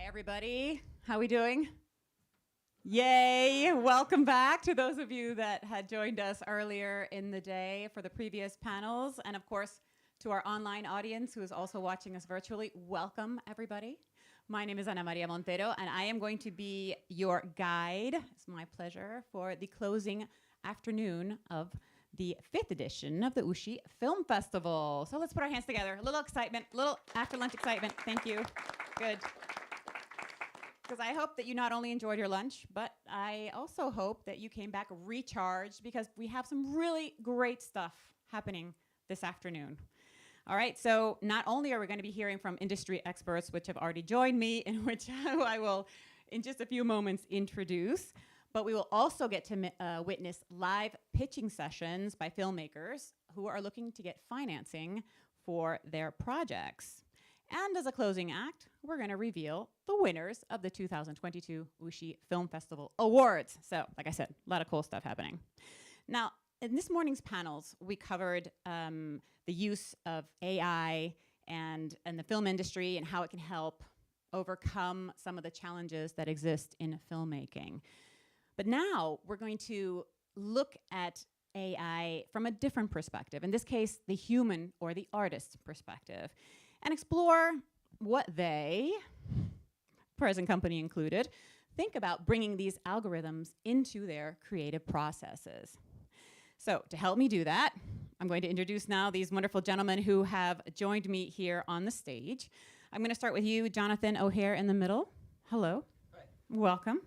everybody. How we doing? Yay! Welcome back to those of you that had joined us earlier in the day for the previous panels. And of course, to our online audience who is also watching us virtually, welcome everybody. My name is Ana Maria Montero, and I am going to be your guide. It's my pleasure for the closing afternoon of the 5th edition of the OUCHY Film Festival. So let's put our hands together. A little excitement, a little after lunch excitement. Thank you. Good. Because I hope that you not only enjoyed your lunch, but I also hope that you came back recharged because we have some really great stuff happening this afternoon. All right, so not only are we going to be hearing from industry experts, which have already joined me, in which I will, in just a few moments, introduce, but we will also get to witness live pitching sessions by filmmakers who are looking to get financing for their projects. And as a closing act, we're going to reveal the winners of the 2022 OUCHY Film Festival Awards. So, like I said, a lot of cool stuff happening. Now, in this morning's panels, we covered the use of AI and the film industry and how it can help overcome some of the challenges that exist in filmmaking. But now we're going to look at AI from a different perspective, in this case, the human or the artist's perspective, and explore what they, present company included, think about bringing these algorithms into their creative processes. So to help me do that, I'm going to introduce now these wonderful gentlemen who have joined me here on the stage. I'm going to start with you, Jonathan O'Hare in the middle. Hello. Hi. Welcome.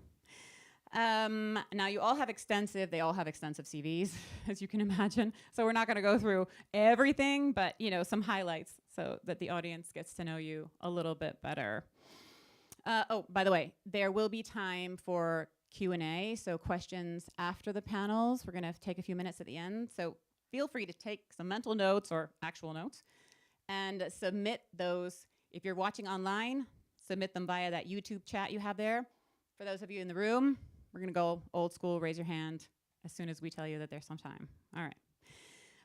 Now they all have extensive CVs, as you can imagine. So we're not going to go through everything, but some highlights so that the audience gets to know you a little bit better. Oh, by the way, there will be time for Q&A, so questions after the panels. We're going to take a few minutes at the end, so feel free to take some mental notes or actual notes and submit those. If you're watching online, submit them via that YouTube chat you have there. For those of you in the room, we're going to go old school, raise your hand as soon as we tell you that there's some time. All right.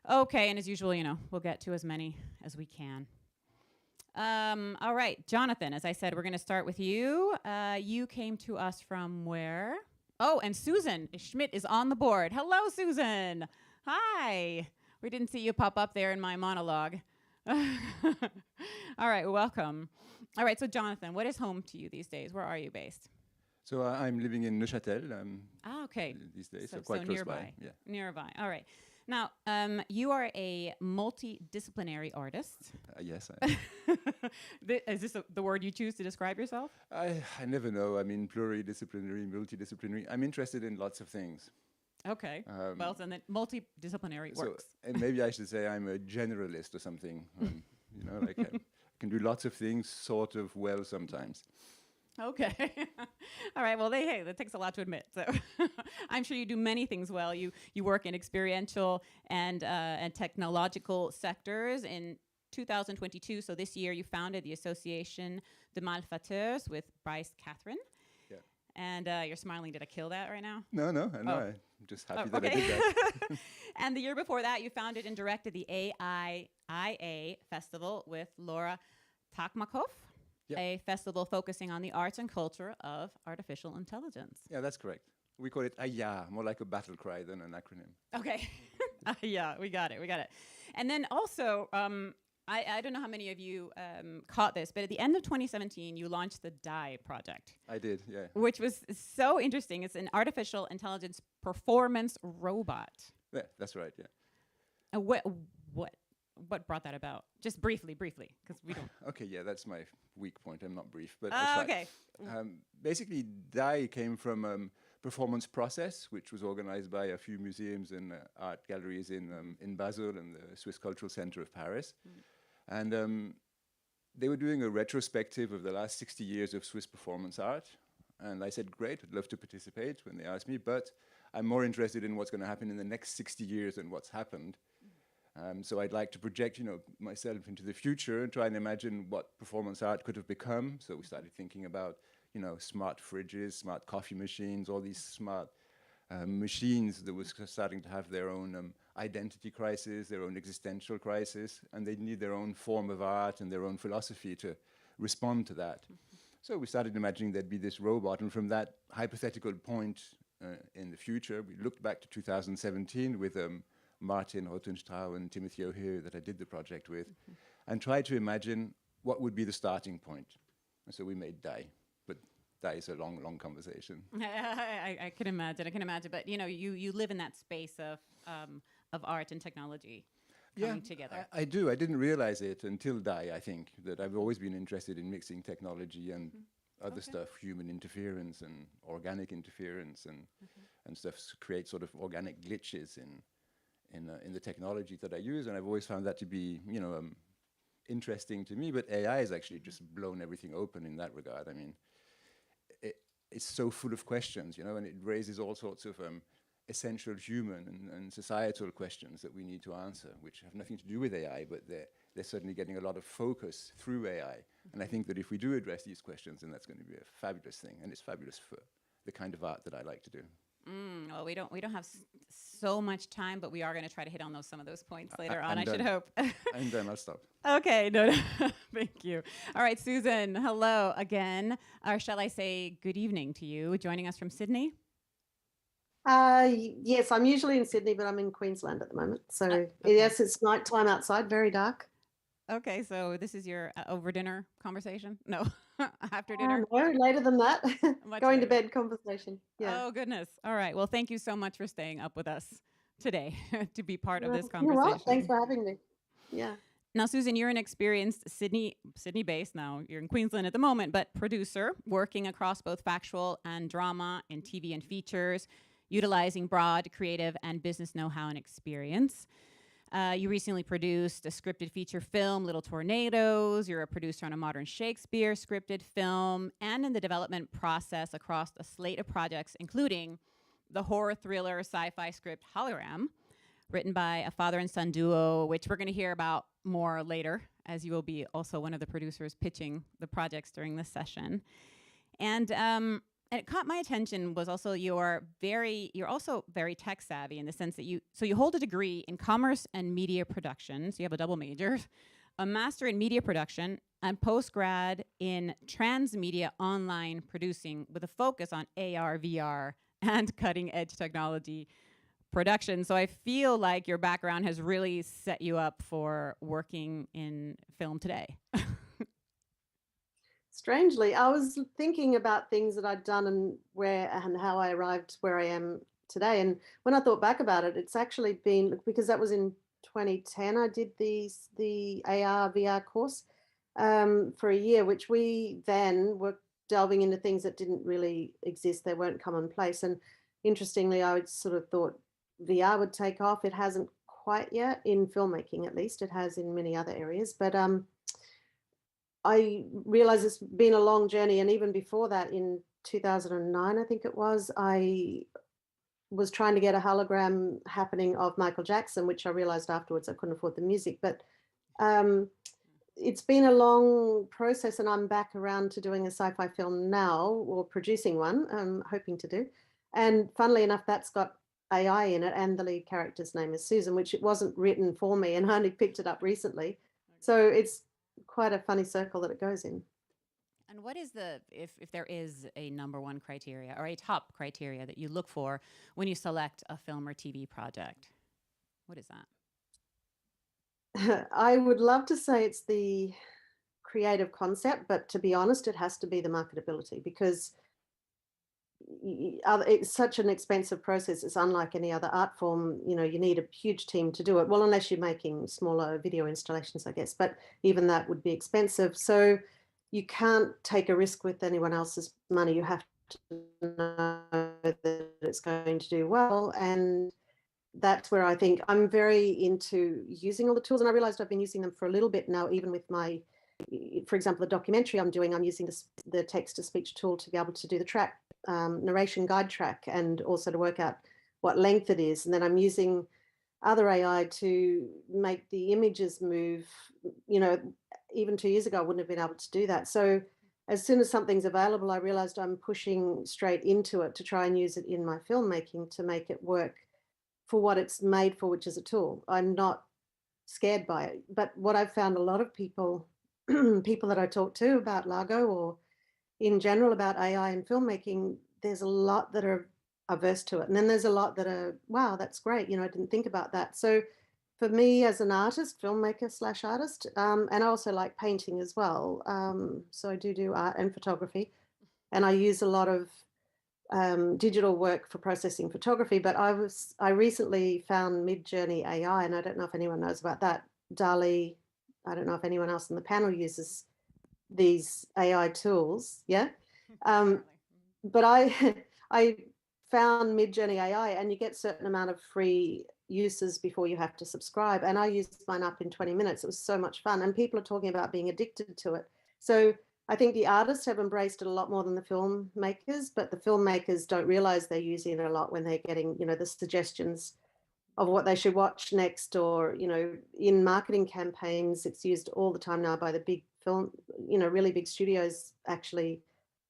Okay, and as usual, we'll get to as many as we can. All right, Jonathan, as I said, we're going to start with you. You came to us from where? Oh, and Susan Schmidt is on the board. Hello, Susan. Hi. We didn't see you pop up there in my monologue. All right, welcome. All right, so Jonathan, what is home to you these days? Where are you based? So I'm living in Neuchâtel okay. these days, so quite close nearby. by. Yeah. Nearby, all right. Now, you are a multidisciplinary artist. Yes, I am. Is this the word you choose to describe yourself? I never know. I mean, pluridisciplinary, multidisciplinary. I'm interested in lots of things. Okay. Well, then multidisciplinary works. And maybe I should say I'm a generalist or something. Like I can do lots of things sort of well sometimes. Okay. All right. Well, that takes a lot to admit. So I'm sure you do many things well. You work in experiential and technological sectors. In 2022, so this year, you founded the Association de Malfaiteurs with Bryce Catherine. Yeah. And you're smiling. Did I kill that right now? No. I'm just happy that I did that. And the year before that, you founded and directed the AiiA Festival with Laura Takmakov. Yep. A festival focusing on the arts and culture of artificial intelligence. Yeah, that's correct. We call it AiiA, more like a battle cry than an acronym. Okay. Yeah, we got it. And then also, I don't know how many of you caught this, but at the end of 2017, you launched the DIE project. I did, yeah. Which was so interesting. It's an artificial intelligence performance robot. Yeah, that's right, yeah. And what brought that about? Just briefly, because we don't. Okay, yeah, that's my weak point. I'm not brief, but okay. Basically, DIE came from performance process, which was organized by a few museums and art galleries in Basel and the Swiss Cultural Center of Paris. And they were doing a retrospective of the last 60 years of Swiss performance art. And I said, great, I'd love to participate when they asked me, but I'm more interested in what's going to happen in the next 60 years than what's happened. So I'd like to project, myself into the future and try and imagine what performance art could have become. So we started thinking about, smart fridges, smart coffee machines, all these smart machines that was starting to have their own identity crisis, their own existential crisis, and they need their own form of art and their own philosophy to respond to that. So we started imagining there'd be this robot, and from that hypothetical point in the future, we looked back to 2017 with Martin Rothenstrau and Timothy O'Hare that I did the project with, and tried to imagine what would be the starting point. And so we made DAI, but DAI is a long, long conversation. I can imagine. But you live in that space of art and technology coming together. I do. I didn't realize it until DAI, I think, that I've always been interested in mixing technology and other stuff, human interference and organic interference and stuff to create sort of organic glitches in the technology that I use. And I've always found that to be, interesting to me. But AI has actually just blown everything open in that regard. I mean, it's so full of questions, and it raises all sorts of essential human and societal questions that we need to answer, which have nothing to do with AI, but they're certainly getting a lot of focus through AI. And I think that if we do address these questions, then that's going to be a fabulous thing, and it's fabulous for the kind of art that I like to do. Well, we don't have so much time, but we are going to try to hit on some of those points later on. I should hope. I'm done. I'll stop. Okay. No. Thank you. All right, Susan. Hello again, or shall I say good evening to you? Joining us from Sydney. Yes, I'm usually in Sydney, but I'm in Queensland at the moment. So okay. Yes, it's nighttime outside, very dark. Okay, so this is your over dinner conversation? No, after dinner? No, later than that. Going to bed conversation. Yeah. Oh, goodness. All right. Well, thank you so much for staying up with us today to be part of this conversation. You're welcome. Thanks for having me. Yeah. Now, Susan, you're an experienced Sydney-based, now you're in Queensland at the moment, but producer working across both factual and drama in TV and features, utilizing broad creative and business know-how and experience. You recently produced a scripted feature film, Little Tornadoes. You're a producer on a modern Shakespeare scripted film, and in the development process across a slate of projects, including the horror thriller sci-fi script Hologram, written by a father and son duo, which we're going to hear about more later, as you will be also one of the producers pitching the projects during this session. And it caught my attention was also you're also very tech savvy in the sense that you hold a degree in commerce and media production. So you have a double major, a master in media production, and postgrad in transmedia online producing with a focus on AR, VR, and cutting edge technology production. So I feel like your background has really set you up for working in film today. Strangely, I was thinking about things that I'd done and how I arrived where I am today. And when I thought back about it, it's actually been, because that was in 2010, I did the AR VR course for a year, which we then were delving into things that didn't really exist. They weren't commonplace. And interestingly, I would sort of thought VR would take off. It hasn't quite yet in filmmaking, at least. It has in many other areas. But I realize it's been a long journey. And even before that, in 2009, I think it was, I was trying to get a hologram happening of Michael Jackson, which I realized afterwards I couldn't afford the music. But it's been a long process, and I'm back around to doing a sci-fi film now, or producing one, I'm hoping to do. And funnily enough, that's got AI in it, and the lead character's name is Susan, which it wasn't written for me, and I only picked it up recently. So it's quite a funny circle that it goes in. And what is if there is a number one criteria or a top criteria that you look for when you select a film or TV project? What is that? I would love to say it's the creative concept, but to be honest, it has to be the marketability, because it's such an expensive process. It's unlike any other art form. You need a huge team to do it. Well, unless you're making smaller video installations, I guess, but even that would be expensive. So you can't take a risk with anyone else's money. You have to know that it's going to do well. And that's where I think I'm very into using all the tools. And I realized I've been using them for a little bit now, even with my, for example, the documentary I'm doing, I'm using the text-to-speech tool to be able to do the track, narration guide track, and also to work out what length it is. And then I'm using other AI to make the images move. Even 2 years ago, I wouldn't have been able to do that. So as soon as something's available, I realized I'm pushing straight into it to try and use it in my filmmaking to make it work for what it's made for, which is a tool. I'm not scared by it. But what I've found, a lot of people that I talk to about Largo or in general about AI and filmmaking, there's a lot that are averse to it. And then there's a lot that are, wow, that's great. I didn't think about that. So for me as an artist, filmmaker slash artist, and I also like painting as well. So I do art and photography. And I use a lot of digital work for processing photography, but I recently found Mid-Journey AI, and I don't know if anyone knows about that. DALL-E, I don't know if anyone else on the panel uses these AI tools, yeah? But I found Mid-Journey AI, and you get a certain amount of free uses before you have to subscribe, and I used mine up in 20 minutes. It was so much fun, and people are talking about being addicted to it. So I think the artists have embraced it a lot more than the filmmakers, but the filmmakers don't realize they're using it a lot when they're getting, the suggestions of what they should watch next, or, in marketing campaigns, it's used all the time now by the big film, really big studios actually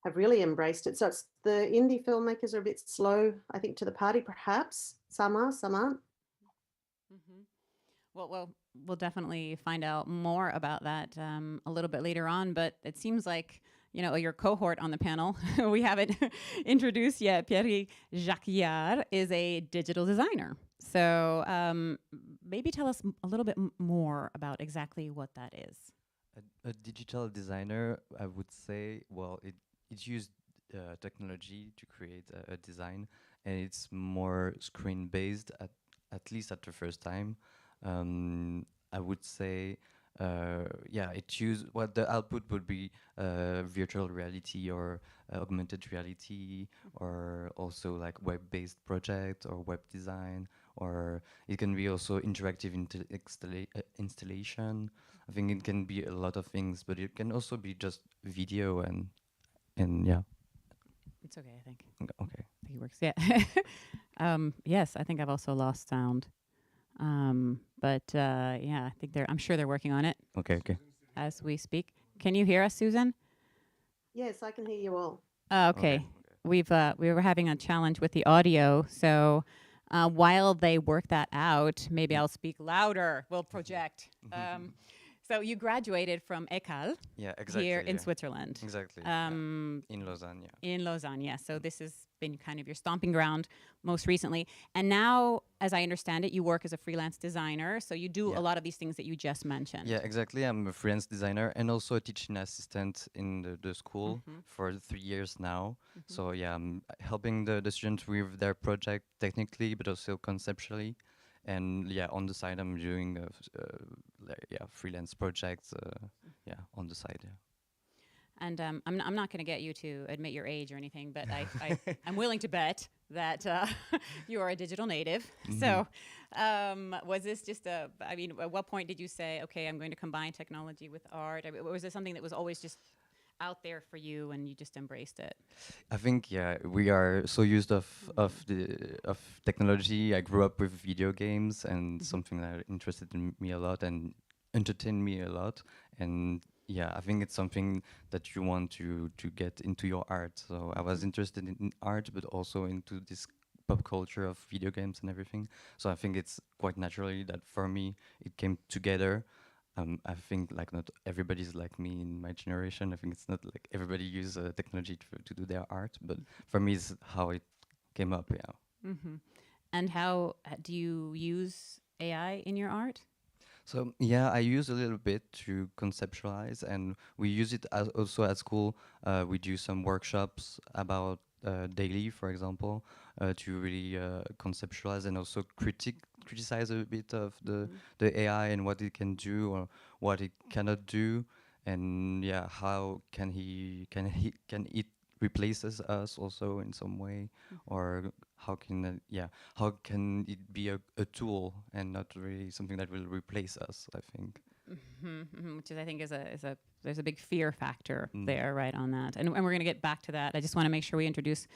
have really embraced it. So it's the indie filmmakers are a bit slow, I think, to the party, perhaps. Some are, some aren't. Mm-hmm. Well, we'll definitely find out more about that a little bit later on. But it seems like, your cohort on the panel, we haven't introduced yet. Pierry Jaquillard is a digital designer. So maybe tell us a little bit more about exactly what that is. A digital designer, I would say, well, it used technology to create a design, and it's more screen-based, at least at the first time. I would say, the output would be virtual reality or augmented reality, or also like web-based project or web design, or it can be also interactive installation. I think it can be a lot of things, but it can also be just video and yeah. It's okay, I think. Okay. I think it works. Yeah. Yes, I think I've also lost sound. I think I'm sure they're working on it. Okay. As we speak. Can you hear us, Susan? Yes, I can hear you all. Okay. We were having a challenge with the audio, so while they work that out, maybe I'll speak louder. We'll project. So you graduated from ECAL. Yeah, exactly. Here in Switzerland. Exactly. In Lausanne, yeah. In Lausanne, yeah. So this has been kind of your stomping ground most recently. And now, as I understand it, you work as a freelance designer. So you do a lot of these things that you just mentioned. Yeah, exactly. I'm a freelance designer and also a teaching assistant in the school for 3 years now. So yeah, I'm helping the students with their project technically, but also conceptually. And yeah, on the side, I'm doing freelance projects. On the side. Yeah. And I'm not going to get you to admit your age or anything, but I'm willing to bet that you are a digital native. So was this just at what point did you say, okay, I'm going to combine technology with art? Was it something that was always just out there for you and you just embraced it? I think we are so used of technology. I grew up with video games, and something that interested in me a lot and entertained me a lot. And yeah, I think it's something that you want to get into your art. So I was interested in art, but also into this pop culture of video games and everything. So I think it's quite naturally that for me it came together. I think like not everybody's like me in my generation. I think it's not like everybody uses technology to do their art, but for me it's how it came up. Yeah. And how do you use AI in your art? So yeah, I use a little bit to conceptualize, and we use it also at school. We do some workshops about daily, for example, to really conceptualize and also criticize a bit of the AI and what it can do or what it cannot do, and yeah, how can it replaces us also in some way, or how can it be a tool and not really something that will replace us, I think. Which is, I think, there's a big fear factor there, right, on that. And we're going to get back to that. I just want to make sure we introduce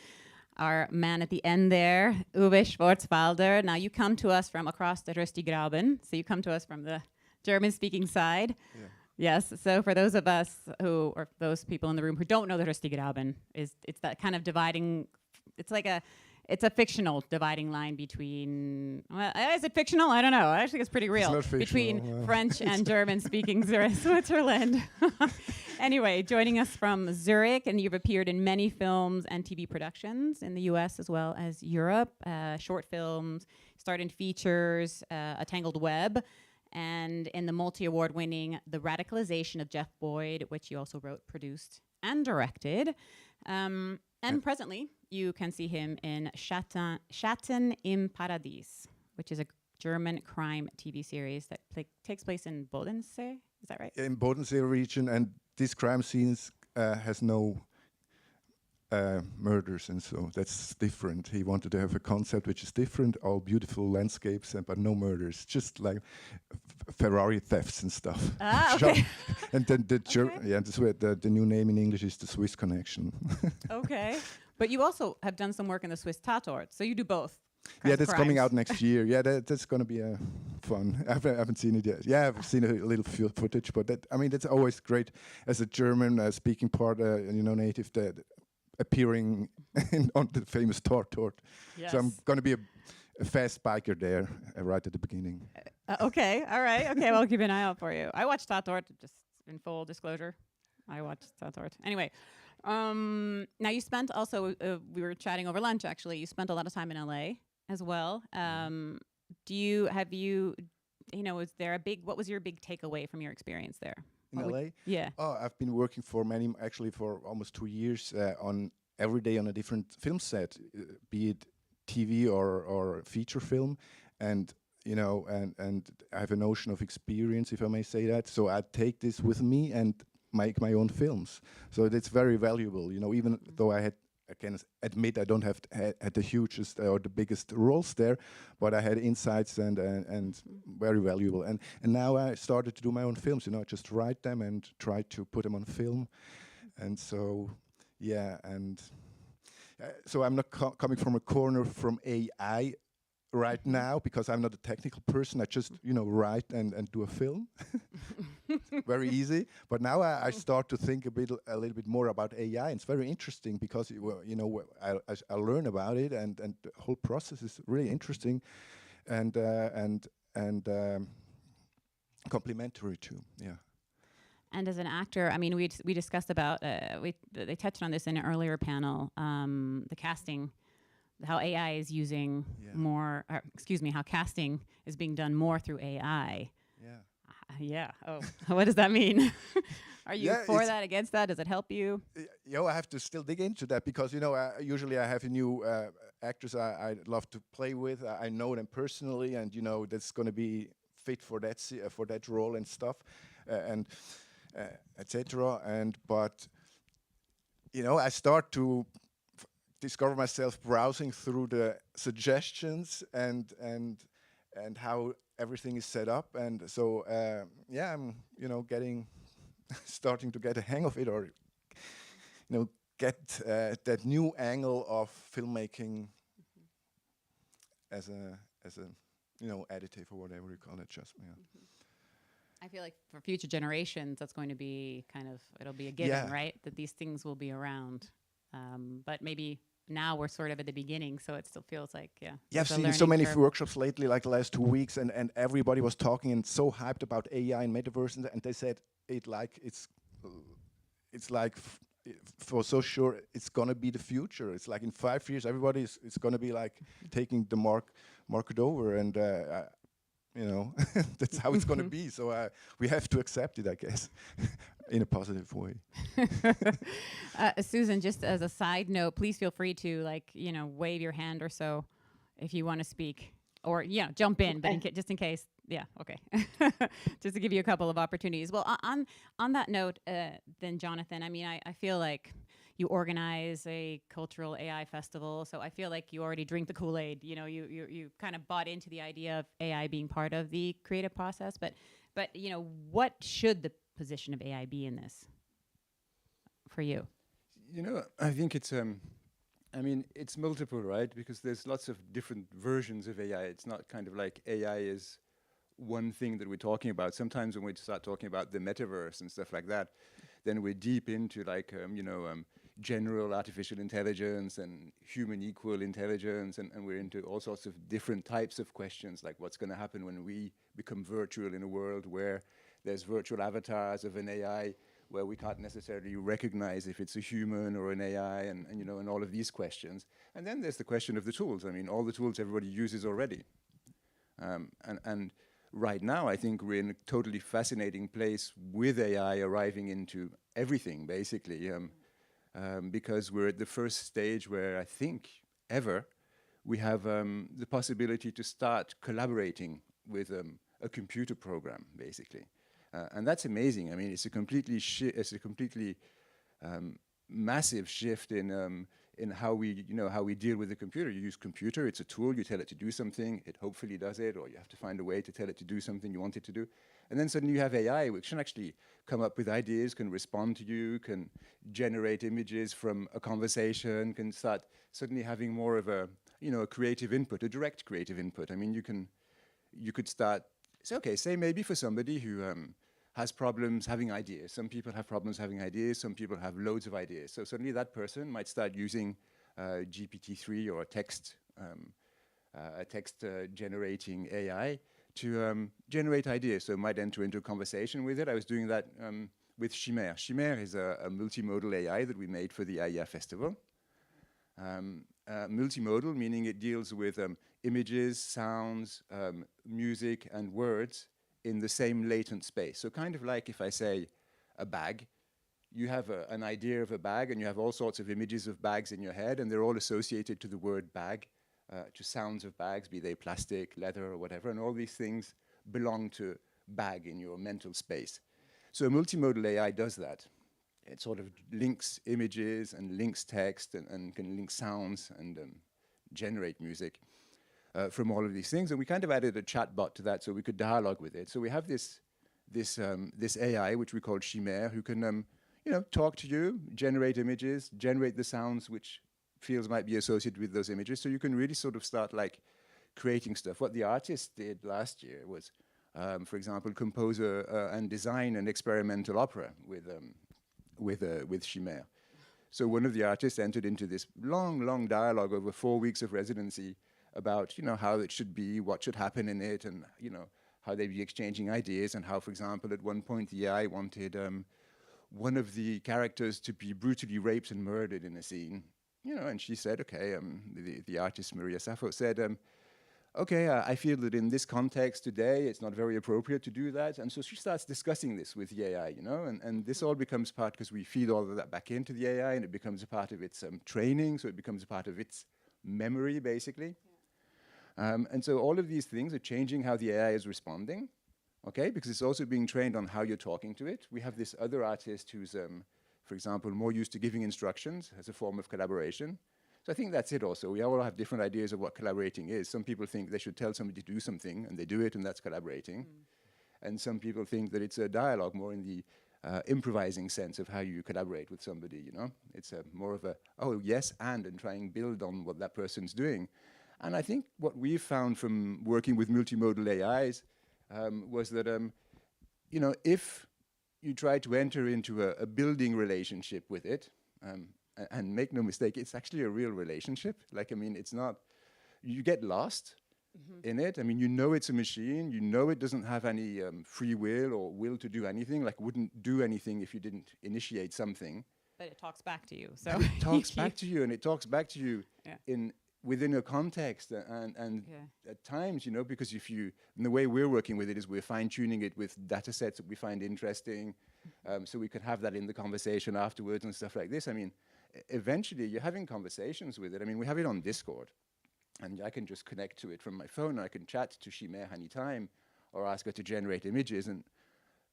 our man at the end there, Uwe Schwarzwalder. Now, you come to us from across the Röstigraben, so you come to us from the German-speaking side. Yeah. Yes, so for those of us or those people in the room who don't know the Röstigraben, it's that kind of dividing, it's a fictional dividing line between, is it fictional? I don't know. I actually think it's pretty real. Between French and German-speaking Switzerland. Anyway, joining us from Zurich, and you've appeared in many films and TV productions in the US as well as Europe, short films, starred in features, A Tangled Web, and in the multi-award winning The Radicalization of Jeff Boyd, which you also wrote, produced, and directed. And presently, you can see him in Schatten im Paradies, which is a German crime TV series that takes place in Bodensee. Is that right? In Bodensee region, and this crime scenes has no murders, and so that's different. He wanted to have a concept which is different, all beautiful landscapes, but no murders, just like Ferrari thefts and stuff. Ah, okay. And then the new name in English is the Swiss Connection. Okay, but you also have done some work in the Swiss Tatort, so you do both. Yeah, that's coming out next year. Yeah, that's going to be fun. I haven't seen it yet. Yeah, I've seen a little footage, but that's always great as a German speaking part, native that appearing on the famous Tatort. Yes. So I'm going to be a fast biker there right at the beginning. Okay, all right. Okay, well, I'll keep an eye out for you. I watched Tatort, just in full disclosure. I watched Tatort. Anyway, now you spent also, we were chatting over lunch actually, you spent a lot of time in LA as well. Was there what was your big takeaway from your experience there? In LA? Yeah. Oh, I've been working for almost 2 years every day on a different film set, be it TV or feature film, and and I have a notion of experience, if I may say that. So I take this with me and make my own films. So it's very valuable, even though I can admit I don't have had the hugest or the biggest roles there, but I had insights and very valuable. And now I started to do my own films, just write them and try to put them on film. And so, yeah, and so I'm not coming from a corner from AI right now, because I'm not a technical person. I just, write and do a film. Very easy. But now I start to think a little bit more about AI. And it's very interesting because, I learn about it, and the whole process is really interesting and complementary too. Yeah. And as an actor, we discussed about, they touched on this in an earlier panel, the casting, how AI is using how casting is being done more through AI. Yeah. Yeah. Oh, what does that mean? Are you for that, against that? Does it help you? I have to still dig into that because, usually I have new actors I love to play with. I know them personally, and, that's going to be fit for that role and stuff, and etc. But, I start to discover myself browsing through the suggestions and how everything is set up, and so I'm starting to get a hang of it, or get that new angle of filmmaking as a additive or whatever you call it. Just I feel like for future generations, that's going to be it'll be a given, right? That these things will be around, but maybe now we're sort of at the beginning, so it still feels like, I've seen so many workshops lately, like the last 2 weeks, and everybody was talking and so hyped about AI and metaverse, and they said it's like for so sure it's gonna be the future. It's like in 5 years, everybody is gonna be like taking the market over, and that's how it's gonna be. So we have to accept it, I guess, in a positive way. Susan, just as a side note, please feel free to wave your hand or so if you want to speak, or jump in, but just in case. Yeah, okay. Just to give you a couple of opportunities. Well, on that note, then Jonathan, I feel like you organize a cultural AI festival, so I feel like you already drink the Kool-Aid. You kind of bought into the idea of AI being part of the creative process, but what should the position of AI be in this for you? I think it's it's multiple, right? Because there's lots of different versions of AI. It's not kind of like AI is one thing that we're talking about. Sometimes when we start talking about the metaverse and stuff like that, then we're deep into general artificial intelligence and human equal intelligence, and we're into all sorts of different types of questions, like what's going to happen when we become virtual in a world where there's virtual avatars of an AI where we can't necessarily recognize if it's a human or an AI, and you know, and all of these questions. And then there's the question of the tools. I mean, all the tools everybody uses already. And right now, I think we're in a totally fascinating place with AI arriving into everything, basically, because we're at the first stage where I think ever we have the possibility to start collaborating with a computer program, basically. And that's amazing. I mean, it's a completely massive shift in how we, you know, how we deal with the computer. You use computer, it's a tool, you tell it to do something, it hopefully does it, or you have to find a way to tell it to do something you want it to do. And then suddenly you have AI, which can actually come up with ideas, can respond to you, can generate images from a conversation, can start suddenly having more of a, you know, a creative input, a direct creative input. I mean, you could start, so okay, say maybe for somebody who has problems having ideas. Some people have problems having ideas, some people have loads of ideas. So suddenly that person might start using GPT-3 or a text generating AI to generate ideas. So it might enter into a conversation with it. I was doing that with Schmidt. Schmidt is a multimodal AI that we made for the AiiA festival. Multimodal, meaning it deals with images, sounds, music, and words in the same latent space. So kind of like if I say a bag, you have an idea of a bag, and you have all sorts of images of bags in your head, and they're all associated to the word bag, to sounds of bags, be they plastic, leather, or whatever, and all these things belong to bag in your mental space. So a multimodal AI does that. It sort of links images and links text and can link sounds and generate music from all of these things. And we kind of added a chatbot to that so we could dialogue with it. So we have this AI, which we call Schmidt, who can you know, talk to you, generate images, generate the sounds which fields might be associated with those images. So you can really sort of start like creating stuff. What the artist did last year was, for example, compose and design an experimental opera with Schmidt. So one of the artists entered into this long dialogue over 4 weeks of residency about, you know, how it should be, what should happen in it, and, you know, how they'd be exchanging ideas, and how, for example, at one point the AI wanted one of the characters to be brutally raped and murdered in a scene, you know, and she said, okay, the artist Maria Sappho said, okay, I feel that in this context today, it's not very appropriate to do that. And so she starts discussing this with the AI, you know, and this all becomes part, because we feed all of that back into the AI, and it becomes a part of its training, so it becomes a part of its memory, basically. Yeah. And so all of these things are changing how the AI is responding, okay, because it's also being trained on how you're talking to it. We have this other artist who's, for example, more used to giving instructions as a form of collaboration. So I think that's it also. We all have different ideas of what collaborating is. Some people think they should tell somebody to do something, and they do it, and that's collaborating. And some people think that it's a dialogue more in the improvising sense of how you collaborate with somebody, you know? It's more of a, oh, yes, and try and build on what that person's doing. And I think what we've found from working with multimodal AIs was that, you know, if you try to enter into a building relationship with it, and make no mistake, it's actually a real relationship. Like, I mean, it's not, you get lost in it. I mean, you know it's a machine, you know it doesn't have any free will or will to do anything, like wouldn't do anything if you didn't initiate something. But it talks back to you, so. But it talks back to you, and it talks back to you Yeah. within a context, and at times, you know, because if you, and the way we're working with it is we're fine-tuning it with data sets that we find interesting, so we could have that in the conversation afterwards and stuff like this. I mean, eventually you're having conversations with it. I mean, we have it on Discord, and I can just connect to it from my phone, and I can chat to Schmidt anytime, or ask her to generate images. And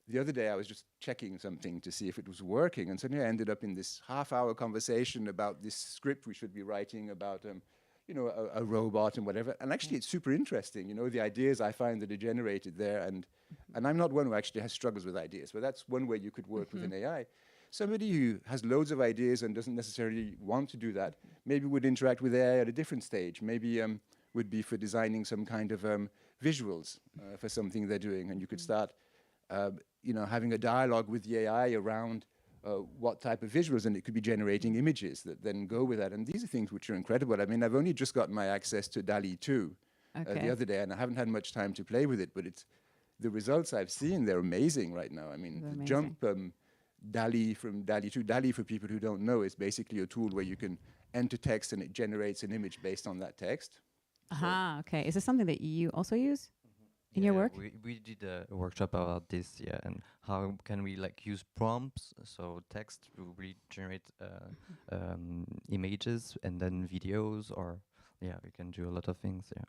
the other day I was just checking something to see if it was working, and suddenly I ended up in this half-hour conversation about this script we should be writing about, you know, a robot and whatever. And actually it's super interesting, you know, the ideas I find that are generated there. And I'm not one who actually has struggles with ideas, but that's one way you could work with an AI. Somebody who has loads of ideas and doesn't necessarily want to do that, maybe would interact with AI at a different stage. Maybe would be for designing some kind of visuals for something they're doing. And you could start, you know, having a dialogue with the AI around what type of visuals, and it could be generating images that then go with that. And these are things which are incredible. I mean, I've only just gotten my access to DALL-E 2 the other day, and I haven't had much time to play with it, but it's the results I've seen, they're amazing right now. I mean, the jump DALL-E from DALL-E 2. DALL-E, for people who don't know, is basically a tool where you can enter text and it generates an image based on that text. Aha, okay. Is this something that you also use in your work? We did a workshop about this, yeah, and how can we like use prompts, so text to really generate images and then videos, or yeah, we can do a lot of things, yeah.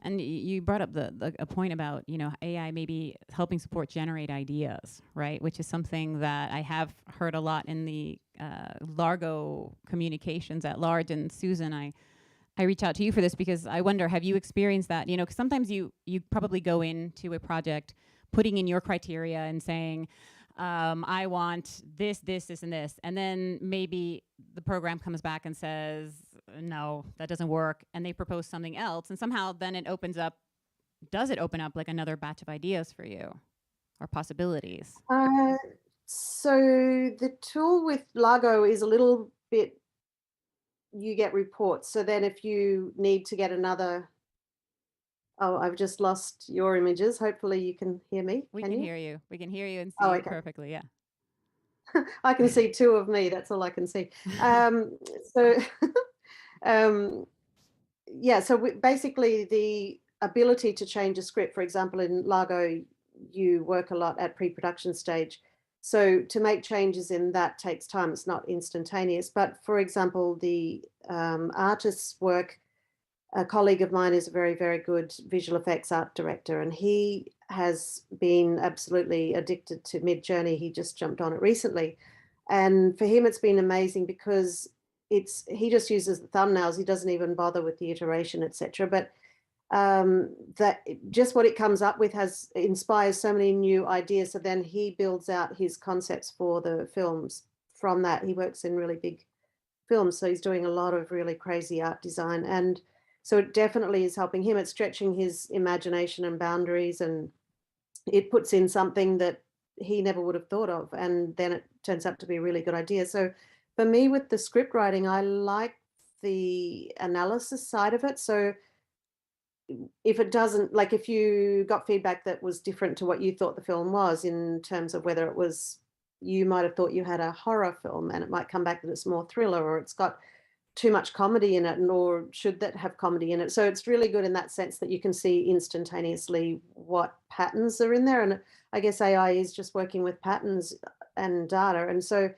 And you brought up a point about, you know, AI maybe helping support generate ideas, right? Which is something that I have heard a lot in the Largo communications at large. And Susan, I reach out to you for this because I wonder, have you experienced that? You know, 'cause sometimes you probably go into a project putting in your criteria and saying, I want this, and this. And then maybe the program comes back and says, no, that doesn't work. And they propose something else. And somehow then does it open up like another batch of ideas for you or possibilities? So the tool with Largo is a little bit, you get reports. So then if you need to get another, oh, I've just lost your images. Hopefully you can hear me. We can hear you. We can hear you and see Oh, you okay. perfectly. Yeah. I can see two of me. That's all I can see. So, yeah, so basically the ability to change a script, for example, in Largo, you work a lot at pre-production stage. So to make changes in that takes time. It's not instantaneous. But for example, the artist's work, a colleague of mine is a very, very good visual effects art director, and he has been absolutely addicted to Midjourney. He just jumped on it recently. And for him, it's been amazing because he just uses the thumbnails. He doesn't even bother with the iteration, etc. But that just what it comes up with inspires so many new ideas. So then he builds out his concepts for the films from that. He works in really big films, so he's doing a lot of really crazy art design. And so it definitely is helping him. It's stretching his imagination and boundaries, and it puts in something that he never would have thought of. And then it turns out to be a really good idea. So for me, with the script writing, I like the analysis side of it. So if it doesn't, like if you got feedback that was different to what you thought the film was, in terms of whether it was, you might have thought you had a horror film and it might come back that it's more thriller, or it's got too much comedy in it, or should that have comedy in it? So it's really good in that sense that you can see instantaneously what patterns are in there. And I guess AI is just working with patterns and data. And so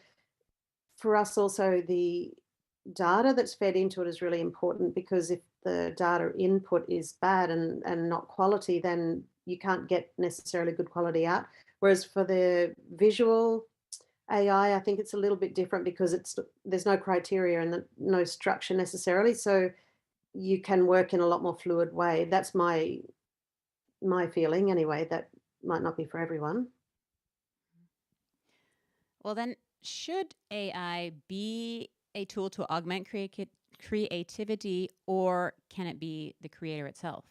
for us also, the data that's fed into it is really important, because if the data input is bad and not quality, then you can't get necessarily good quality out. Whereas for the visual AI, I think it's a little bit different, because there's no criteria and no structure necessarily. So you can work in a lot more fluid way. That's my feeling anyway. That might not be for everyone. Well, then, should AI be a tool to augment creativity, or can it be the creator itself?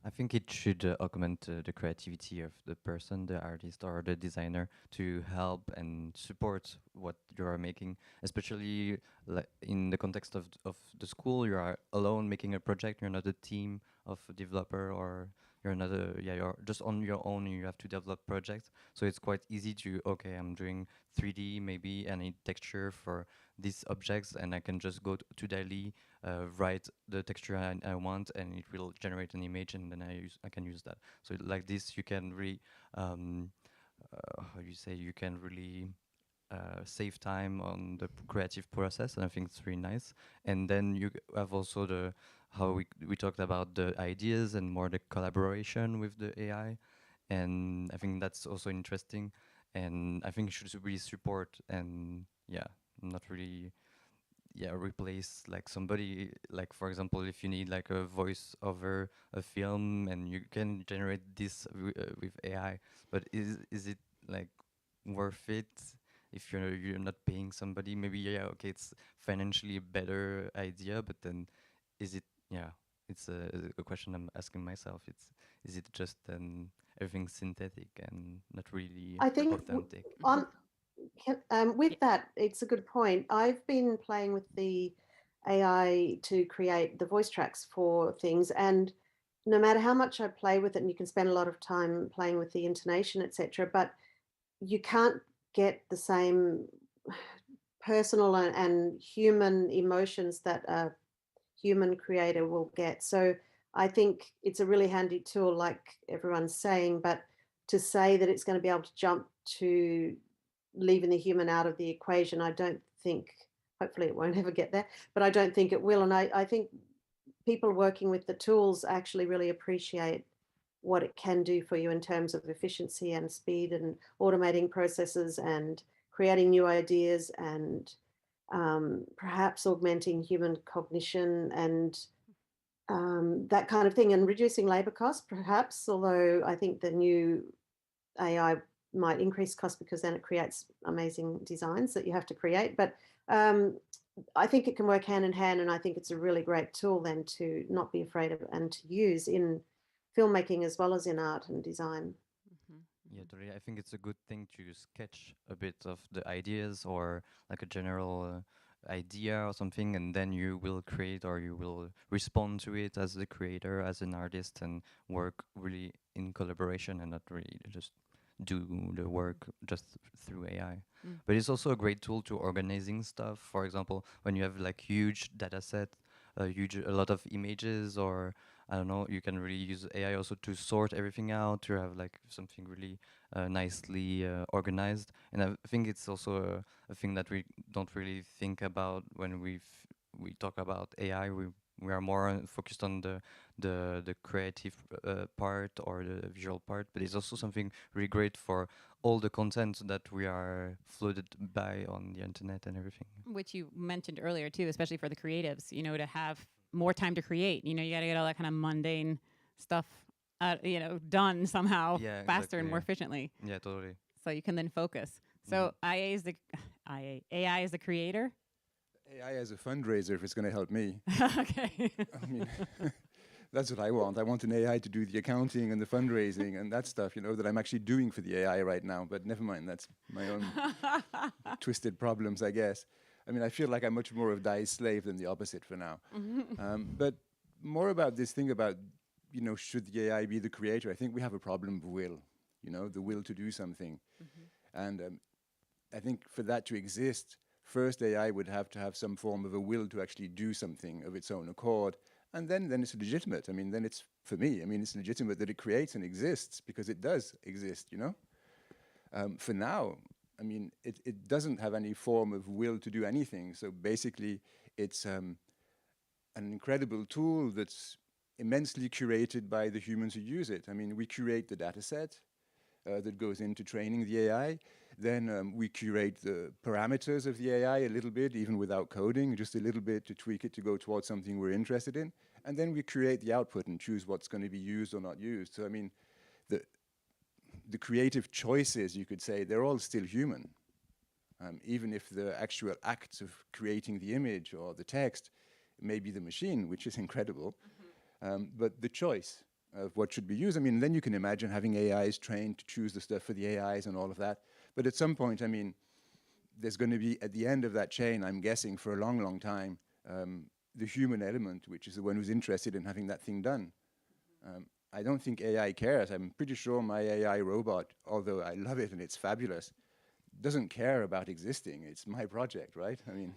I think it should augment the creativity of the person, the artist or the designer, to help and support what you are making, especially in the context of the school. You are alone making a project, you're not a team of a developer, or you're just on your own and you have to develop projects. So it's quite easy to, okay, I'm doing 3D, maybe I need texture for these objects, and I can just go to DALL-E, write the texture I want, and it will generate an image, and then I can use that. So like this, you can really, how do you say, you can really save time on the creative process, and I think it's really nice. And then you have also how we talked about the ideas and more the collaboration with the AI, and I think that's also interesting. And I think it should really support, and not really replace like somebody, like for example, if you need like a voice over a film, and you can generate this with AI, but is it like worth it if you're not paying somebody? Maybe okay, it's financially a better idea, but then is it it's a question I'm asking myself. Is it just everything synthetic and not really I think authentic? with that, it's a good point. I've been playing with the AI to create the voice tracks for things, and no matter how much I play with it, and you can spend a lot of time playing with the intonation, etc., but you can't get the same personal and human emotions that a human creator will get. So I think it's a really handy tool, like everyone's saying, but to say that it's going to be able to jump to leaving the human out of the equation, I don't think, hopefully it won't ever get there, but I don't think it will. And I think people working with the tools actually really appreciate what it can do for you in terms of efficiency and speed and automating processes and creating new ideas and perhaps augmenting human cognition and that kind of thing, and reducing labor costs, perhaps, although I think the new AI might increase costs because then it creates amazing designs that you have to create. But I think it can work hand in hand, and I think it's a really great tool then to not be afraid of and to use in filmmaking as well as in art and design. Yeah, totally. I think it's a good thing to sketch a bit of the ideas or like a general idea or something, and then you will create or you will respond to it as the creator, as an artist, and work really in collaboration and not really just do the work just through AI. But it's also a great tool to organizing stuff. For example, when you have like huge data set, a lot of images, or I don't know, you can really use AI also to sort everything out, to have like something really nicely organized. And I think it's also a thing that we don't really think about when we talk about AI. We are more focused on the creative part or the visual part, but it's also something really great for all the content that we are flooded by on the internet and everything. Which you mentioned earlier too, especially for the creatives, you know, to have more time to create. You know, you got to get all that kind of mundane stuff, you know, done somehow faster and more efficiently. Yeah, totally. So you can then focus. So AI is the creator. AI as a fundraiser, if it's going to help me. Okay. I mean, that's what I want. I want an AI to do the accounting and the fundraising and that stuff, you know, that I'm actually doing for the AI right now. But never mind, that's my own twisted problems, I guess. I mean, I feel like I'm much more of Dai's slave than the opposite for now. But more about this thing about, you know, should the AI be the creator? I think we have a problem of will, you know, the will to do something. And I think for that to exist, first AI would have to have some form of a will to actually do something of its own accord. And then it's legitimate. I mean, then it's, for me, I mean, it's legitimate that it creates and exists because it does exist, you know? For now, I mean, it doesn't have any form of will to do anything. So basically, it's an incredible tool that's immensely curated by the humans who use it. I mean, we curate the data set that goes into training the AI. Then we curate the parameters of the AI a little bit, even without coding, just a little bit to tweak it to go towards something we're interested in. And then we create the output and choose what's going to be used or not used. So, I mean, the creative choices, you could say, they're all still human. Even if the actual act of creating the image or the text may be the machine, which is incredible. But the choice of what should be used, I mean, then you can imagine having AIs trained to choose the stuff for the AIs and all of that. But at some point, I mean, there's going to be, at the end of that chain, I'm guessing, for a long, long time, the human element, which is the one who's interested in having that thing done. I don't think AI cares. I'm pretty sure my AI robot, although I love it and it's fabulous, doesn't care about existing. It's my project, right? I mean,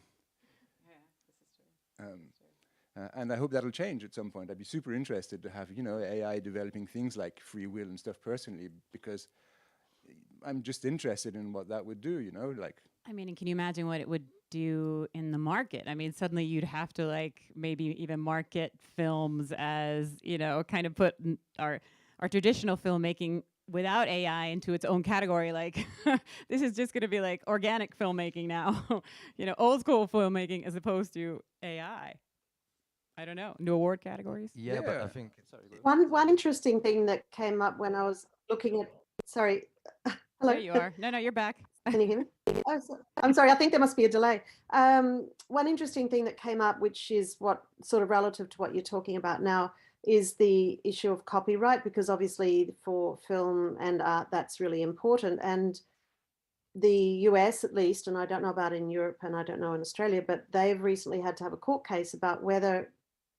and I hope that'll change at some point. I'd be super interested to have, you know, AI developing things like free will and stuff personally, because I'm just interested in what that would do, you know, like. I mean, and can you imagine what it would do in the market? I mean, suddenly you'd have to like maybe even market films as, you know, kind of put our traditional filmmaking without AI into its own category. Like this is just going to be like organic filmmaking now, you know, old school filmmaking as opposed to AI. I don't know. New award categories? Yeah, but I think One interesting thing that came up when I was looking at, sorry. Hello. There you are. No, you're back. Can you hear me? Oh, I'm sorry. I think there must be a delay. One interesting thing that came up, which is what sort of relative to what you're talking about now, is the issue of copyright, because obviously for film and art, that's really important. And the US, at least, and I don't know about in Europe and I don't know in Australia, but they've recently had to have a court case about whether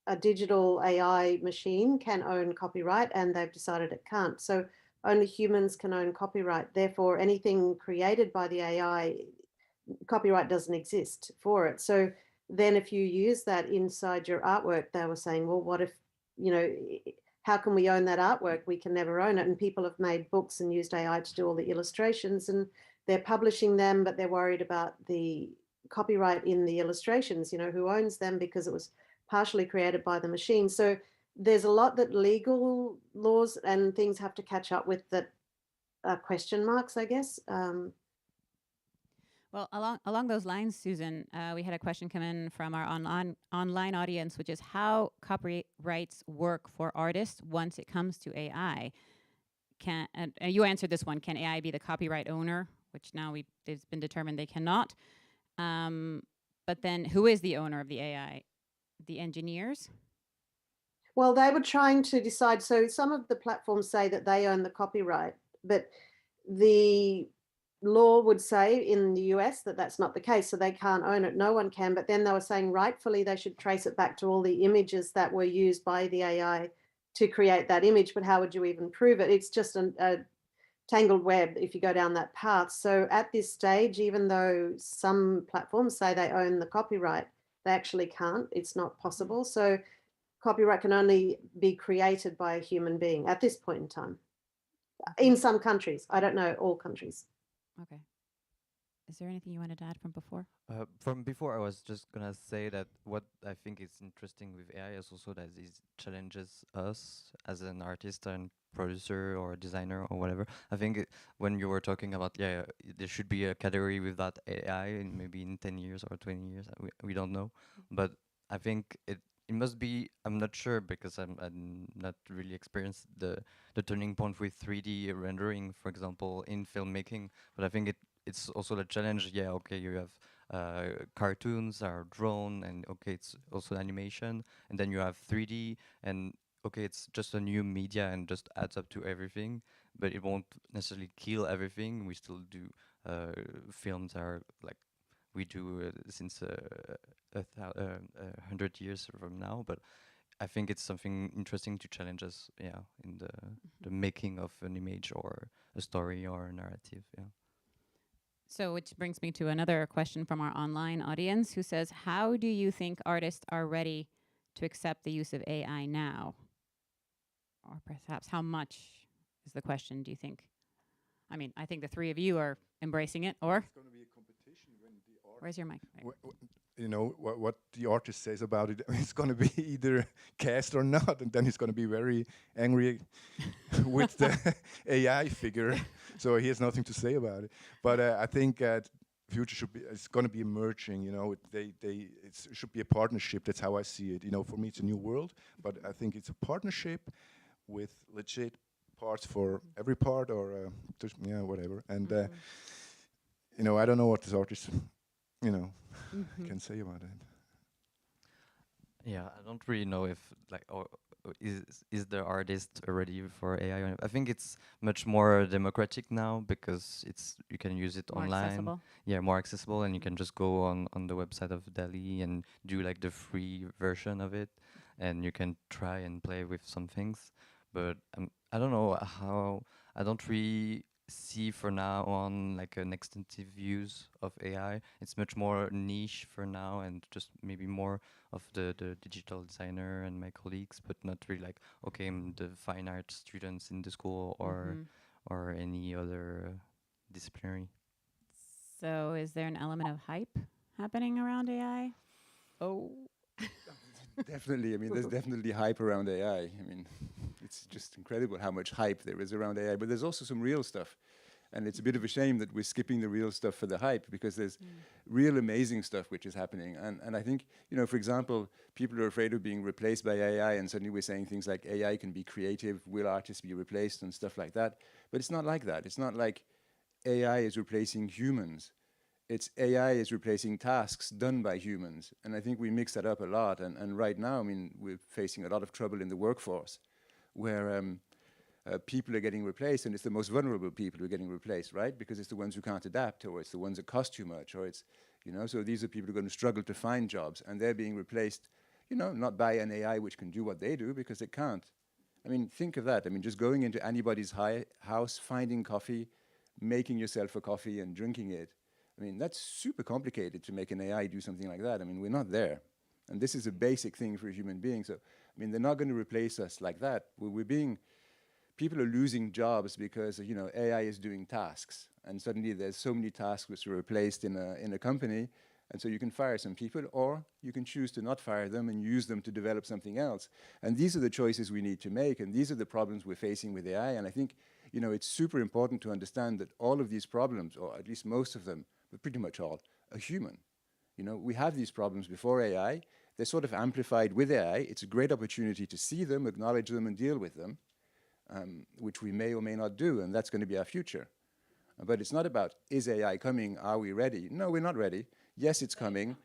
a digital AI machine can own copyright, and they've decided it can't. So only humans can own copyright. Therefore, anything created by the AI, copyright doesn't exist for it. So then if you use that inside your artwork, they were saying, well, what if, how can we own that artwork? We can never own it. And people have made books and used AI to do all the illustrations, and they're publishing them, but they're worried about the copyright in the illustrations, who owns them, because it was partially created by the machine. So there's a lot that legal laws and things have to catch up with that are question marks, I guess. Well, along those lines, Susan, we had a question come in from our online audience, which is how copyrights work for artists once it comes to AI. And you answered this one. Can AI be the copyright owner? Which now it's been determined they cannot. But then, who is the owner of the AI? The engineers? Well, they were trying to decide. So some of the platforms say that they own the copyright, but the law would say in the US that that's not the case, so they can't own it. No one can. But then they were saying rightfully they should trace it back to all the images that were used by the AI to create that image. But how would you even prove it? It's just a tangled web if you go down that path. So at this stage, even though some platforms say they own the copyright, they actually can't. It's not possible. So copyright can only be created by a human being at this point in time. In some countries. I don't know all countries. Okay. Is there anything you wanted to add from before? From before, I was just gonna say that what I think is interesting with AI is also that it challenges us as an artist and producer or designer or whatever. I think when you were talking about, there should be a category with that AI in maybe in 10 years or 20 years, we don't know. But I think it must be, I'm not sure because I'm not really experienced the turning point with 3D rendering, for example, in filmmaking. But I think it's also the challenge. Yeah, okay, you have cartoons are drawn, and okay, it's also animation, and then you have 3D, and okay, it's just a new media and just adds up to everything, but it won't necessarily kill everything. We still do films are like we do since 100 years from now, but I think it's something interesting to challenge us, in the making of an image or a story or a narrative, So, which brings me to another question from our online audience who says, how do you think artists are ready to accept the use of AI now? Or perhaps how much is the question, do you think? I mean, I think the three of you are embracing it, or? It's going to be a competition when the art. Where's your mic? Right. What the artist says about it, it's going to be either cast or not, and then he's going to be very angry with the AI figure. So he has nothing to say about it. But I think future should be, it's going to be emerging. It should be a partnership. That's how I see it. For me, it's a new world, but I think it's a partnership with legit parts for every part, or whatever. And I don't know what this artist can say about it. Yeah, I don't really know if is the artist ready for AI? I think it's much more democratic now because you can use it More online. accessible. Yeah, more accessible, and you can just go on the website of DALL-E and do like the free version of it, and you can try and play with some things. But I don't know how. I don't really see for now on like an extensive use of AI. It's much more niche for now, and just maybe more of the digital designer and my colleagues, but not really like, okay, I'm the fine art students in the school or any other disciplinary. So, is there an element of hype happening around AI? Oh. Definitely. I mean, there's definitely hype around AI. I mean, it's just incredible how much hype there is around AI. But there's also some real stuff. And it's a bit of a shame that we're skipping the real stuff for the hype, because there's real amazing stuff which is happening. And I think, for example, people are afraid of being replaced by AI, and suddenly we're saying things like AI can be creative, will artists be replaced, and stuff like that. But it's not like that. It's not like AI is replacing humans. It's AI is replacing tasks done by humans. And I think we mix that up a lot. And right now, I mean, we're facing a lot of trouble in the workforce where people are getting replaced, and it's the most vulnerable people who are getting replaced, right? Because it's the ones who can't adapt, or it's the ones that cost too much, or it's, so these are people who are going to struggle to find jobs, and they're being replaced, not by an AI which can do what they do, because it can't. I mean, think of that. I mean, just going into anybody's house, finding coffee, making yourself a coffee and drinking it. I mean, that's super complicated to make an AI do something like that. I mean, we're not there. And this is a basic thing for a human being. So, I mean, they're not going to replace us like that. People are losing jobs because, you know, AI is doing tasks. And suddenly there's so many tasks which are replaced in a company. And so you can fire some people, or you can choose to not fire them and use them to develop something else. And these are the choices we need to make. And these are the problems we're facing with AI. And I think, you know, it's super important to understand that all of these problems, or at least most of them, but pretty much all, are human. You know, we have these problems before AI. They're sort of amplified with AI. It's a great opportunity to see them, acknowledge them, and deal with them, which we may or may not do, and that's going to be our future. But it's not about, is AI coming? Are we ready? No, we're not ready. Yes, it's coming.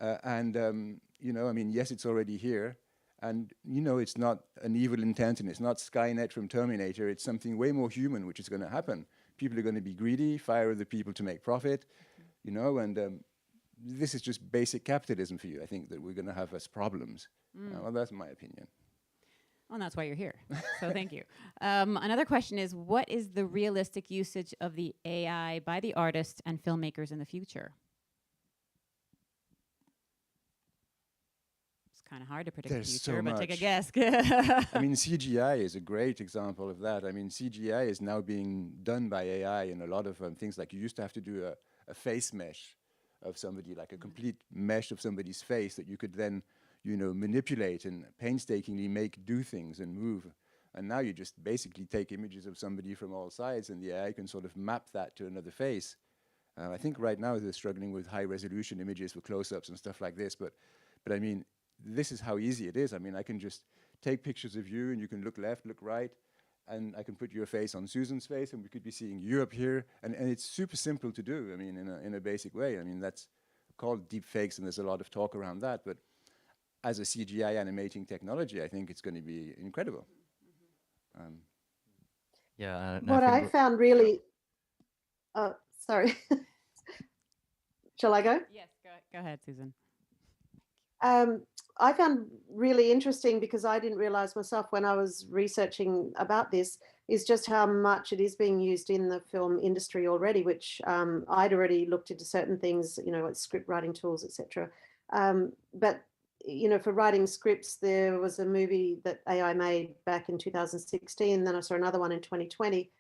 You know, I mean, yes, it's already here. And, you know, it's not an evil intent, and it's not Skynet from Terminator. It's something way more human, which is going to happen. People are going to be greedy, fire other people to make profit, you know, and this is just basic capitalism for you. I think that we're going to have us problems. Well, that's my opinion. Well, and that's why you're here. So thank you. Another question is, what is the realistic usage of the AI by the artists and filmmakers in the future? It's kind of hard to predict the future, but take a guess. I mean, CGI is a great example of that. I mean, CGI is now being done by AI in a lot of things. Like, you used to have to do a face mesh of somebody, like a complete mesh of somebody's face that you could then, you know, manipulate and painstakingly make do things and move. And now you just basically take images of somebody from all sides, and the AI can sort of map that to another face. I think right now they're struggling with high resolution images for close-ups and stuff like this, but I mean, this is how easy it is. I mean, I can just take pictures of you, and you can look left, look right, and I can put your face on Susan's face, and we could be seeing you up here, and it's super simple to do, I mean, in a basic way. I mean, that's called deep fakes, and there's a lot of talk around that, but as a CGI animating technology, I think it's going to be incredible. Yeah. What I found really, sorry, shall I go? Yes, go ahead, Susan. I found really interesting, because I didn't realize myself when I was researching about this, is just how much it is being used in the film industry already, which I'd already looked into certain things, you know, like script writing tools, etc. But, you know, for writing scripts, there was a movie that AI made back in 2016, then I saw another one in 2020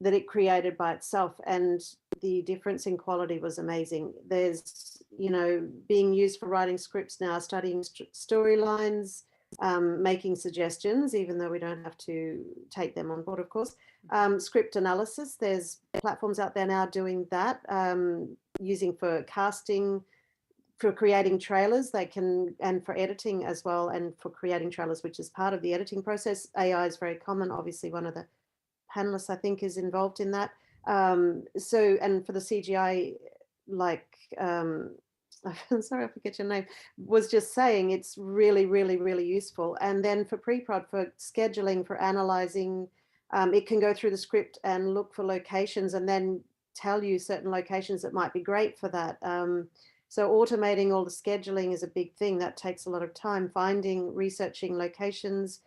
that it created by itself, and the difference in quality was amazing. There's, you know, being used for writing scripts now, studying storylines, making suggestions, even though we don't have to take them on board, of course. Script analysis, there's platforms out there now doing that, using for casting, for creating trailers, they can, and for editing as well, and for creating trailers, which is part of the editing process. AI is very common. Obviously, one of the panelists, I think, is involved in that. So, and for the CGI, like, I'm sorry, I forget your name, was just saying it's really, really, really useful. And then for pre-prod, for scheduling, for analyzing, it can go through the script and look for locations and then tell you certain locations that might be great for that. So automating all the scheduling is a big thing. That takes a lot of time. Finding, researching locations,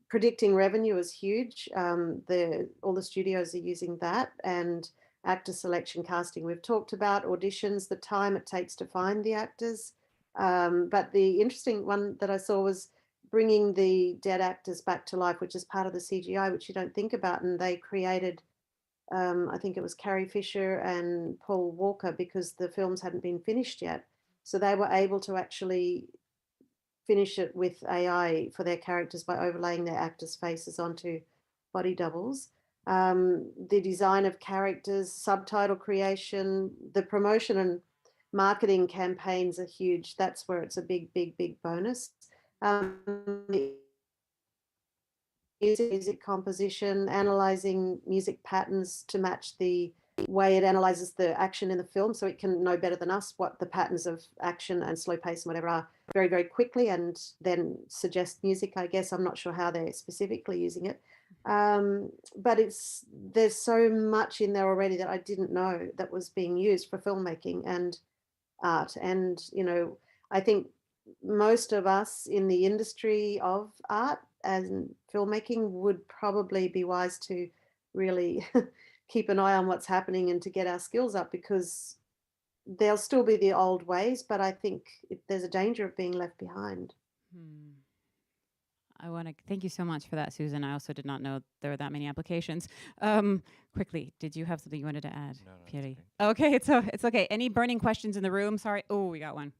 predicting revenue is huge. All the studios are using that, and actor selection, casting. We've talked about auditions, the time it takes to find the actors. But the interesting one that I saw was bringing the dead actors back to life, which is part of the CGI, which you don't think about. And they created, I think it was Carrie Fisher and Paul Walker, because the films hadn't been finished yet. So they were able to actually finish it with AI for their characters by overlaying their actors' faces onto body doubles. The design of characters, subtitle creation, the promotion and marketing campaigns are huge. That's where it's a big, big, big bonus. Music composition, analyzing music patterns to match the way it analyzes the action in the film, so it can know better than us what the patterns of action and slow pace and whatever are very, very quickly, and then suggest music, I guess. I'm not sure how they're specifically using it. But there's so much in there already that I didn't know that was being used for filmmaking and art. And, you know, I think most of us in the industry of art and filmmaking would probably be wise to really keep an eye on what's happening and to get our skills up, because there'll still be the old ways, but I think there's a danger of being left behind. I want to thank you so much for that, Susan. I also did not know there were that many applications. Quickly, did you have something you wanted to add, No, it's Pierry? okay. Okay, it's okay. Any burning questions in the room? Sorry. Oh, we got one.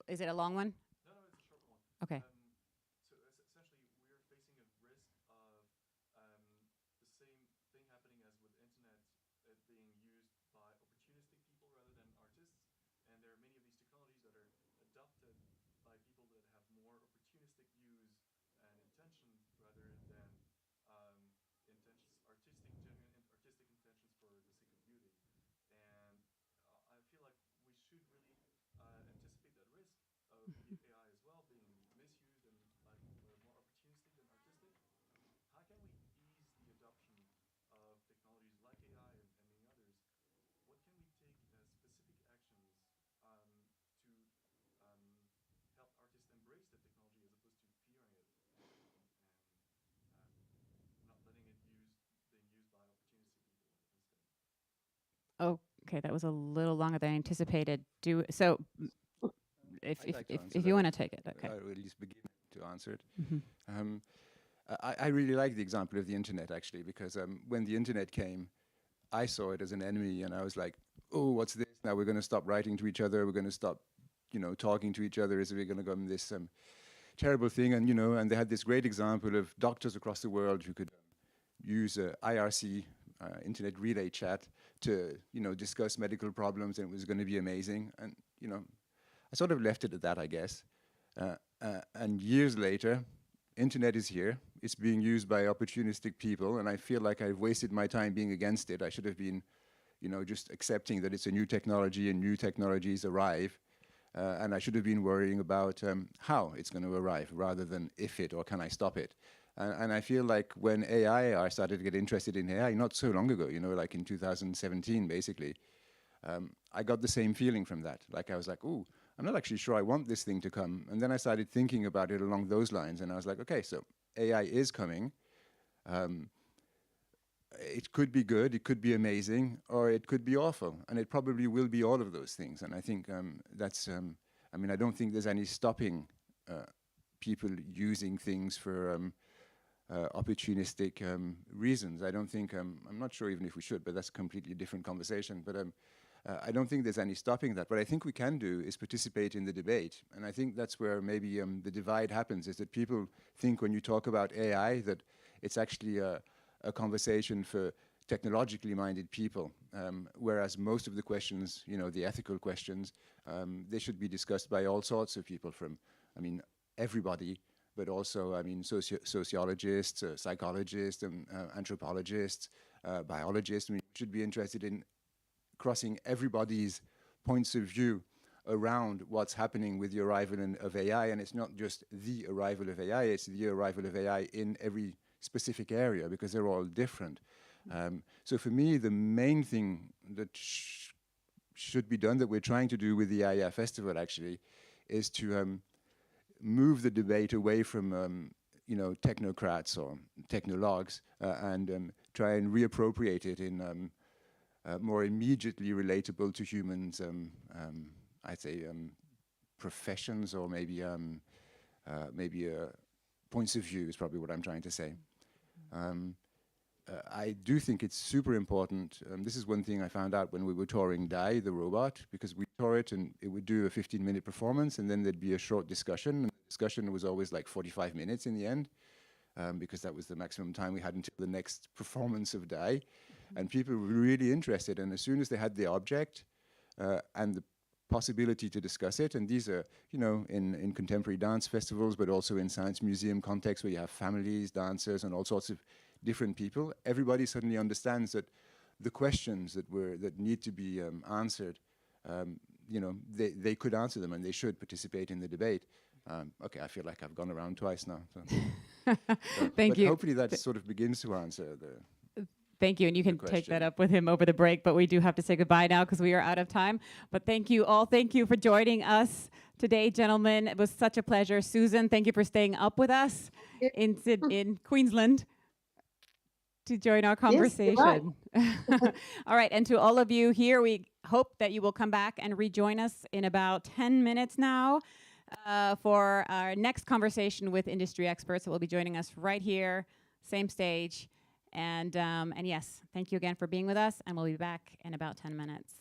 Is it a long one? No, it's a short one. Okay. So essentially, we're facing a risk of the same thing happening as with internet, it being used by opportunistic people rather than artists. And there are many of these technologies that are adopted by people that have more opportunistic views and intentions rather than intentions, genuine artistic intentions for the sake of beauty. And I feel like we should really anticipate that risk of the AI as well being misused and like more opportunistic than artistic. How can we ease the adoption of technologies like AI and many others? What can we take as specific actions to help artists embrace the technology as opposed to fearing it and not letting it being used by opportunistic people instead? Okay, that was a little longer than I anticipated. If I'd like to answer if that you want to take it, okay. I'll at least begin to answer it. Mhm. I really like the example of the internet, actually, because when the internet came, I saw it as an enemy, and I was like, oh, what's this? Now we're going to stop writing to each other. We're going to stop, talking to each other. Is we going to become this terrible thing? And, and they had this great example of doctors across the world who could use IRC, internet relay chat, to, discuss medical problems, and it was going to be amazing. And, I sort of left it at that, I guess. And years later, internet is here. It's being used by opportunistic people, and I feel like I've wasted my time being against it. I should have been, just accepting that it's a new technology and new technologies arrive. And I should have been worrying about how it's going to arrive rather than if it or can I stop it. And I feel like when I started to get interested in AI not so long ago, like in 2017, basically, I got the same feeling from that. Like I was like, ooh, I'm not actually sure I want this thing to come. And then I started thinking about it along those lines, and I was like, okay, so AI is coming. It could be good, it could be amazing, or it could be awful, and it probably will be all of those things. And I think that's, I don't think there's any stopping people using things for opportunistic reasons. I don't think, I'm not sure even if we should, but that's a completely different conversation. But I don't think there's any stopping that. What I think we can do is participate in the debate. And I think that's where maybe the divide happens, is that people think when you talk about AI that it's actually a conversation for technologically minded people, whereas most of the questions, the ethical questions, they should be discussed by all sorts of people from, everybody, but also, sociologists, psychologists, anthropologists, biologists. Should be interested in crossing everybody's points of view around what's happening with the arrival of AI. And it's not just the arrival of AI, it's the arrival of AI in every specific area, because they're all different. So for me, the main thing that should be done, that we're trying to do with the AiiA Festival actually, is to move the debate away from technocrats or technologues and try and reappropriate it in more immediately relatable to humans, I'd say professions, or maybe points of view is probably what I'm trying to say. I do think it's super important. This is one thing I found out when we were touring DAI, the robot, because we tour it and it would do a 15-minute performance, and then there'd be a short discussion. And the discussion was always like 45 minutes in the end, because that was the maximum time we had until the next performance of DAI. And people were really interested. And as soon as they had the object and the possibility to discuss it, and these are, in contemporary dance festivals, but also in science museum contexts where you have families, dancers, and all sorts of different people, everybody suddenly understands that the questions that need to be answered, they could answer them, and they should participate in the debate. Okay, I feel like I've gone around twice now. So. Thank you. Hopefully that sort of begins to answer the. Thank you, and you can take that up with him over the break, but we do have to say goodbye now because we are out of time. But thank you all. Thank you for joining us today, gentlemen. It was such a pleasure. Susan, thank you for staying up with us in Queensland to join our conversation. All right, and to all of you here, we hope that you will come back and rejoin us in about 10 minutes now for our next conversation with industry experts that will be joining us right here, same stage. And yes, thank you again for being with us, and we'll be back in about 10 minutes.